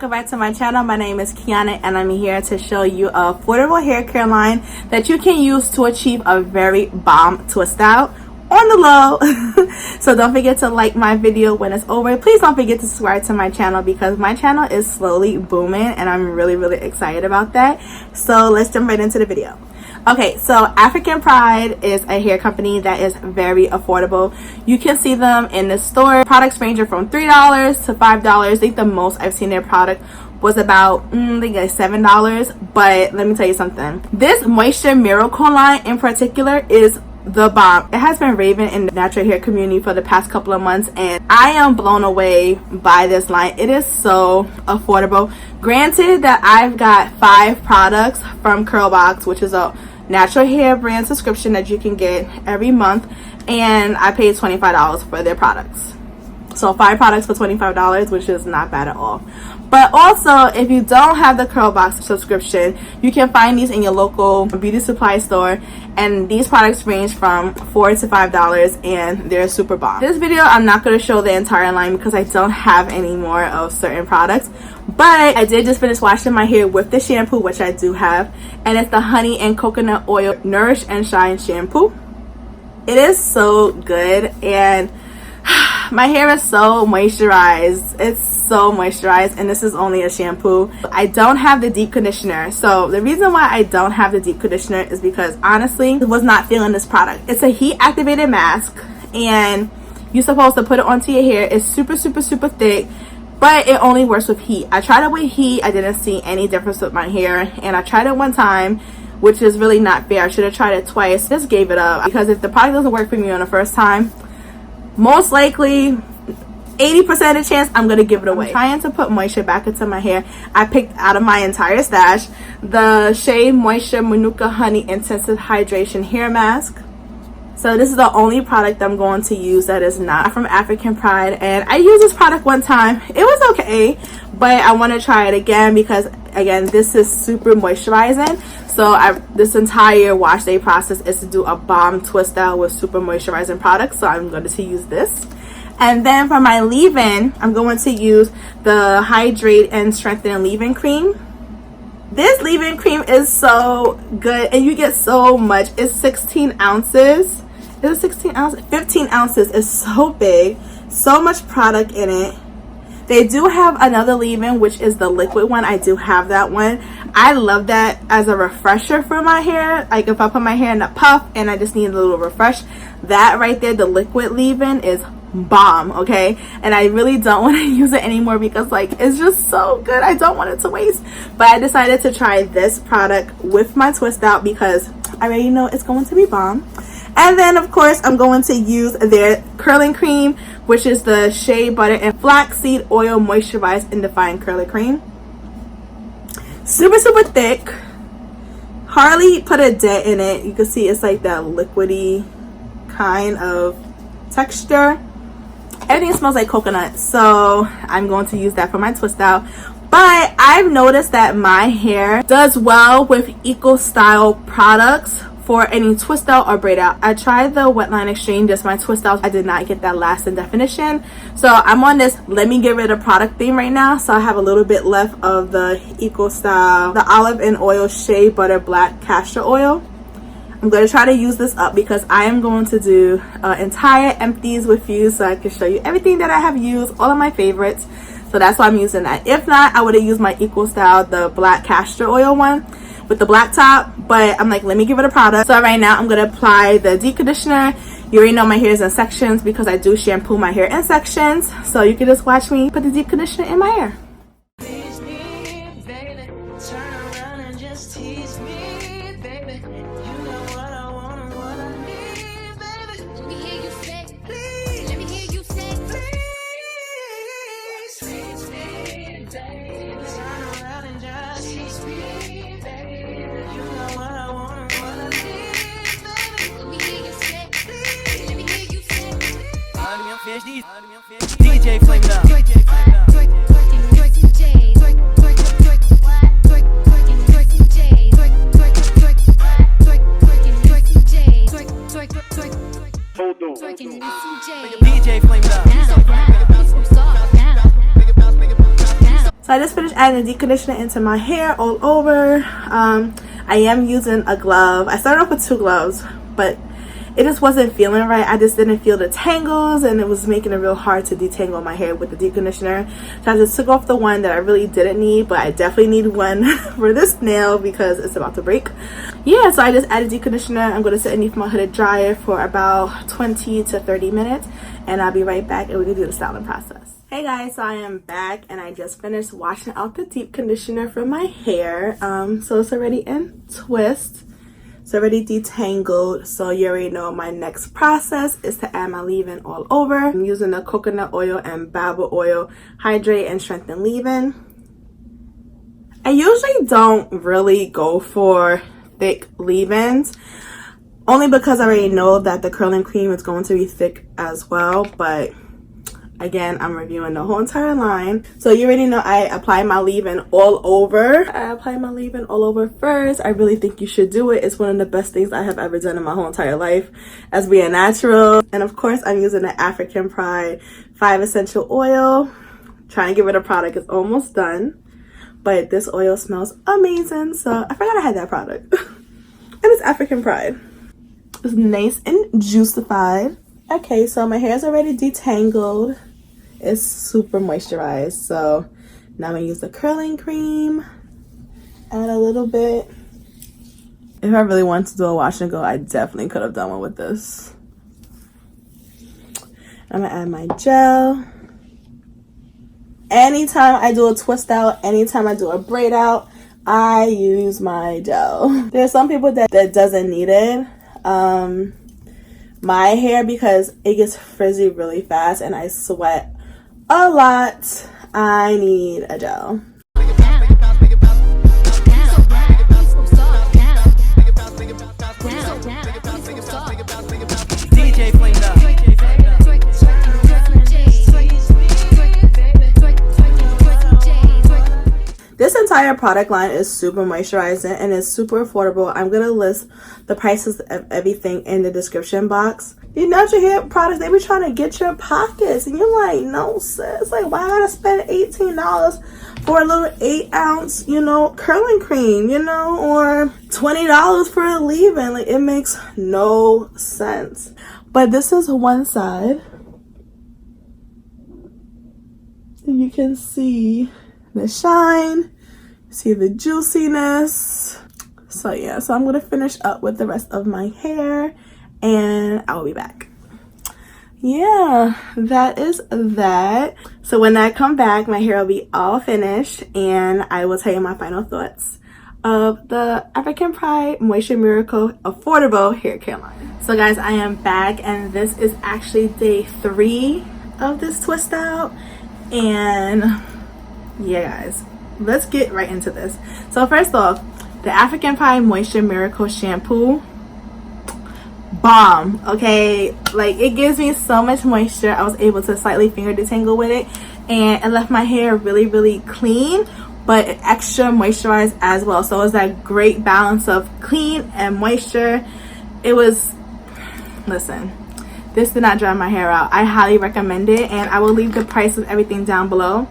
welcome back to my channel. My name is Kiana and I'm here to show you a affordable hair care line that you can use to achieve a very bomb twist out on the low. So don't forget to like my video when it's over. Please don't forget to subscribe to my channel because my channel is slowly booming and I'm really excited about that. So let's jump right into the video. Okay, so African Pride is a hair company that is very affordable. You can see them in the store. Products ranging from $3 to $5. I think the most I've seen their product was about I think like $7. But let me tell you something. This Moisture Miracle line in particular is the bomb. It has been raving in the natural hair community for the past couple of months and I am blown away by this line. It is so affordable. Granted that I've got 5 products from Curlbox, which is a natural hair brand subscription that you can get every month, and I paid $25 for their products. So 5 products for $25, which is not bad at all. But also, if you don't have the Curlbox subscription, you can find these in your local beauty supply store, and these products range from $4 to $5 and they're super bomb. This video, I'm not going to show the entire line because I don't have any more of certain products, but I did just finish washing my hair with the shampoo, which I do have, and it's the Honey and Coconut Oil Nourish and Shine shampoo. It is so good and my hair is so moisturized. It's so moisturized, and this is only a shampoo. I don't have the deep conditioner. So the reason why I don't have the deep conditioner is because honestly I was not feeling this product. It's a heat activated mask and you're supposed to put it onto your hair. It's super thick, but it only works with heat. I tried it with heat. I didn't see any difference with my hair, and I tried it one time, which is really not fair. I should have tried it twice. Just gave it up because if the product doesn't work for me on the first time, most likely 80% of the chance I'm gonna give it away. I'm trying to put moisture back into my hair. I picked out of my entire stash the Shea Moisture Manuka Honey Intensive Hydration Hair Mask. So this is the only product I'm going to use that is not from African Pride, and I used this product one time. It was okay, but I want to try it again because again this is super moisturizing. So this entire wash day process is to do a bomb twist out with super moisturizing products, so I'm going to use this. And then for my leave-in, I'm going to use the Hydrate and Strengthen Leave-In Cream. This leave-in cream is so good and you get so much. It's 16 ounces. Is it 16 ounces? 15 ounces. It's so big. So much product in it. They do have another leave-in, which is the liquid one. I do have that one. I love that as a refresher for my hair. Like if I put my hair in a puff and I just need a little refresh, that right there, the liquid leave-in, is bomb. Okay, and I really don't want to use it anymore because like it's just so good. I don't want it to waste, but I decided to try this product with my twist out because I already know it's going to be bomb. And then of course I'm going to use their curling cream, which is the Shea Butter and Flaxseed Oil Moisturized and Defined Curling Cream. Super thick, hardly put a dent in it. You can see it's like that liquidy kind of texture. Everything smells like coconut, so I'm going to use that for my twist out. But I've noticed that my hair does well with Eco Style products for any twist out or braid out. I tried the Wetline Extreme, just my twist out. I did not get that lasting definition, so I'm on this let me get rid of product theme right now. So I have a little bit left of the Eco Style, the Olive and Oil Shea Butter Black Castor Oil. I'm going to try to use this up because I am going to do entire empties with you so I can show you everything that I have used, all of my favorites. So that's why I'm using that. If not, I would have used my Eco Style, the black castor oil one with the black top, but I'm like, let me give it a product. So right now I'm going to apply the deep conditioner. You already know my hair is in sections because I do shampoo my hair in sections, so you can just watch me put the deep conditioner in my hair. DJ Flame It Up. DJ Flame It Up. So I just finished adding the deep conditioner into my hair all over. I am using a glove. I started off with 2 gloves, but it just wasn't feeling right. I just didn't feel the tangles, and it was making it real hard to detangle my hair with the deep conditioner. So I just took off the one that I really didn't need, but I definitely need one for this nail because it's about to break. Yeah, so I just added deep conditioner. I'm going to sit underneath my hooded dryer for about 20 to 30 minutes, and I'll be right back and we can do the styling process. Hey guys, so I am back and I just finished washing out the deep conditioner from my hair. So it's already in twist. It's already detangled, so you already know my next process is to add my leave-in all over. I'm using the coconut oil and baobab oil hydrate and strengthen leave-in. I usually don't really go for thick leave-ins, only because I already know that the curling cream is going to be thick as well, but again, I'm reviewing the whole entire line. So you already know I apply my leave-in all over. I apply my leave-in all over first. I really think you should do it. It's one of the best things I have ever done in my whole entire life as being natural. And of course, I'm using the African Pride 5 essential oil. Trying to get rid of product. It's almost done. But this oil smells amazing. So I forgot I had that product. And it's African Pride. It's nice and juicified. Okay, so my hair is already detangled. It's super moisturized. So now I'm gonna use the curling cream. Add a little bit. If I really wanted to do a wash and go, I definitely could have done one with this. I'm gonna add my gel. Anytime I do a twist out, anytime I do a braid out, I use my gel. There's some people that doesn't need it. My hair, because it gets frizzy really fast and I sweat a lot, I need a gel. DJ Flamed Up. This entire product line is super moisturizing and it's super affordable. I'm gonna list the prices of everything in the description box. These natural hair products, they be trying to get your pockets, and you're like, no sis, like why gotta spend $18 for a little 8-ounce, curling cream, or $20 for a leave-in? Like, it makes no sense. But this is one side. You can see the shine, see the juiciness. So yeah, so I'm gonna finish up with the rest of my hair and I will be back. Yeah, that is that. So when I come back, my hair will be all finished and I will tell you my final thoughts of the African Pride Moisture Miracle Affordable Hair Care line. So guys, I am back and this is actually day 3 of this twist out. And yeah guys, let's get right into this. So first off, the African Pride Moisture Miracle Shampoo, bomb. Okay, like it gives me so much moisture. I was able to slightly finger detangle with it and it left my hair really clean, but extra moisturized as well. So it was that great balance of clean and moisture. It was, listen, this did not dry my hair out. I highly recommend it, and I will leave the price of everything down below.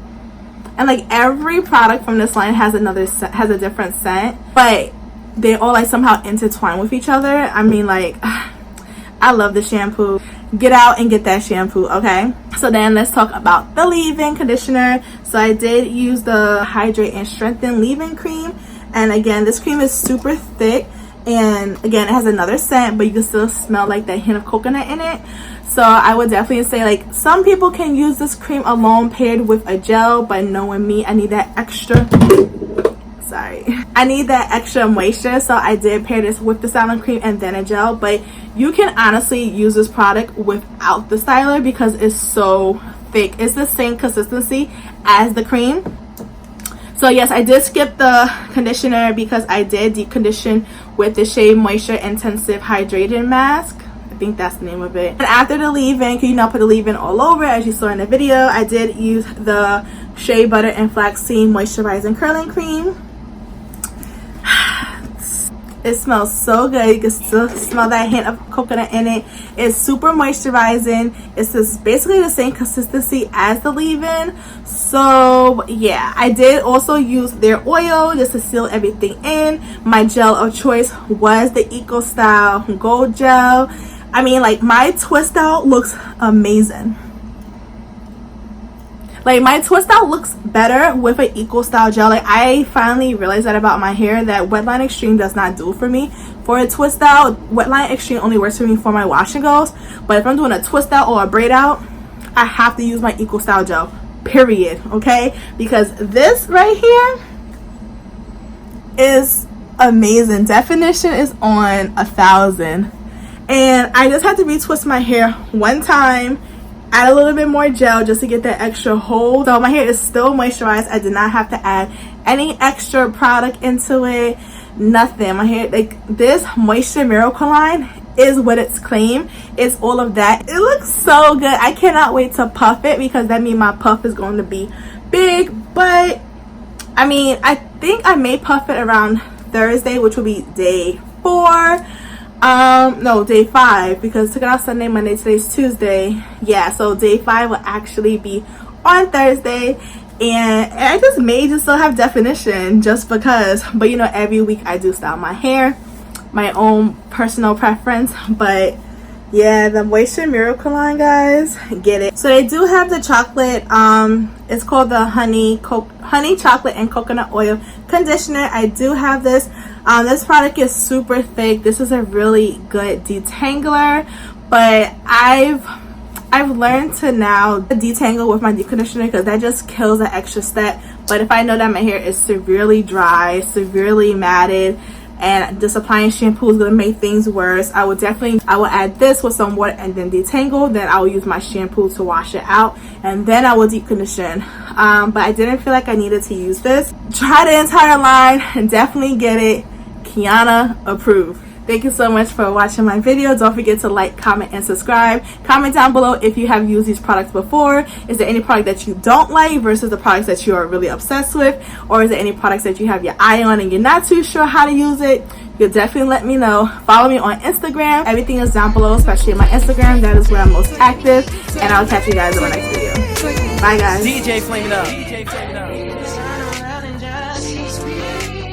And like every product from this line has a different scent, but they all like somehow intertwine with each other. I mean, like, I love the shampoo. Get out and get that shampoo, okay? So then let's talk about the leave-in conditioner. So I did use the Hydrate and Strengthen leave-in cream, and again, this cream is super thick, and again, it has another scent, but you can still smell like that hint of coconut in it. So I would definitely say, like, some people can use this cream alone paired with a gel, but knowing me, I need that extra, I need that extra moisture. So I did pair this with the styling cream and then a gel, but you can honestly use this product without the styler because it's so thick. It's the same consistency as the cream. So yes, I did skip the conditioner because I did deep condition with the Shea Moisture Intensive Hydrating Mask. I think that's the name of it. And after the leave-in, you put the leave-in all over, as you saw in the video, I did use the Shea Butter and Flaxseed Moisturizing Curling Cream. It smells so good. You can still smell that hint of coconut in it. It's super moisturizing. It's just basically the same consistency as the leave-in. So yeah, I did also use their oil just to seal everything in. My gel of choice was the Eco Style Gold Gel. I mean, like, my twist out looks amazing. Like, my twist out looks better with an Eco Style gel. Like, I finally realized that about my hair, that Wetline Extreme does not do for me. For a twist out, Wetline Extreme only works for me for my wash and goes. But if I'm doing a twist out or a braid out, I have to use my Eco Style gel, period. Okay, because this right here is amazing. Definition is on 1,000, and I just had to retwist my hair one time, add a little bit more gel just to get that extra hold. So my hair is still moisturized. I did not have to add any extra product into it, nothing. My hair, like, this Moisture Miracle line is what it's claimed. It's all of that. It looks so good. I cannot wait to puff it, because that means my puff is going to be big. But I mean, I think I may puff it around Thursday, which will be day 4. No, day 5, because took it out Sunday, Monday, today's Tuesday. Yeah, so day 5 will actually be on Thursday, and I just may just still have definition just because. But you know, every week I do style my hair, my own personal preference. But yeah, the Moisture Miracle line, guys, get it. So they do have the chocolate, it's called the honey chocolate and coconut oil conditioner. I do have this. This product is super thick. This is a really good detangler, but I've learned to now detangle with my deep conditioner, because that just kills the extra step. But if I know that my hair is severely dry, severely matted, and just applying shampoo is going to make things worse, I will add this with some water and then detangle. Then I will use my shampoo to wash it out, and then I will deep condition. But I didn't feel like I needed to use this. Try the entire line and definitely get it. Kiana approved. Thank you so much for watching my video. Don't forget to like, comment, and subscribe. Comment down below if you have used these products before. Is there any product that you don't like versus the products that you are really obsessed with? Or is there any products that you have your eye on and you're not too sure how to use it? You'll definitely let me know. Follow me on Instagram. Everything is down below, especially my Instagram. That is where I'm most active. And I'll catch you guys in my next video. Bye, guys. DJ Flame It Up.